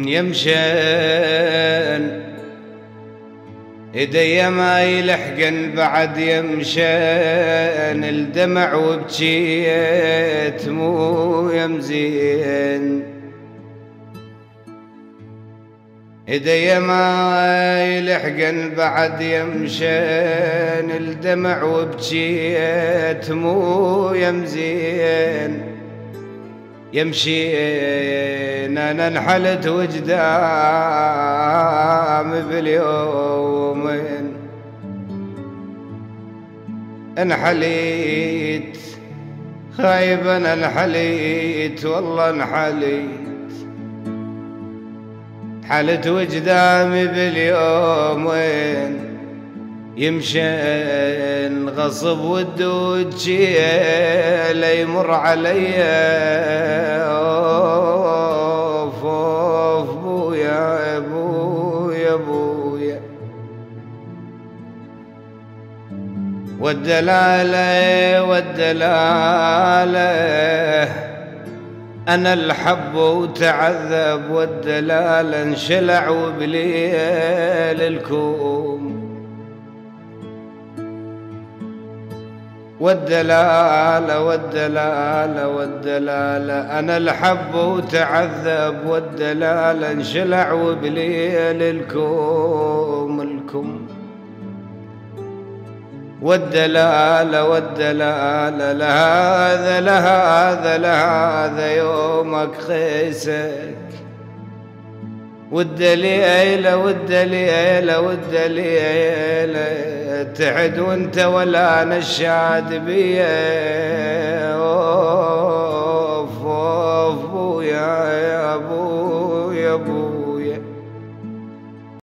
يمشان ايدي ما يلحقن بعد يمشان الدمع وبجيت مو يمزين ايدي ما يلحقن بعد يمشان الدمع وبجيت مو يمزين يمشين انا انحلت وجدام باليومين انحليت خايب انا انحليت والله انحلت وجدامي باليومين يمشين غصب ودود جيل يمر علي اوف اوف بويا بويا بويا والدلالة أنا الحب وتعذب والدلالة انشلع وبليل الكوم والدلالة أنا الحب وتعذب والدلالة انشلع وبليل الكوم والدلالة لهذا يومك خيسك والدليلة تعد وانت ولا نشاد بيه اوف اوف بويا يا بويا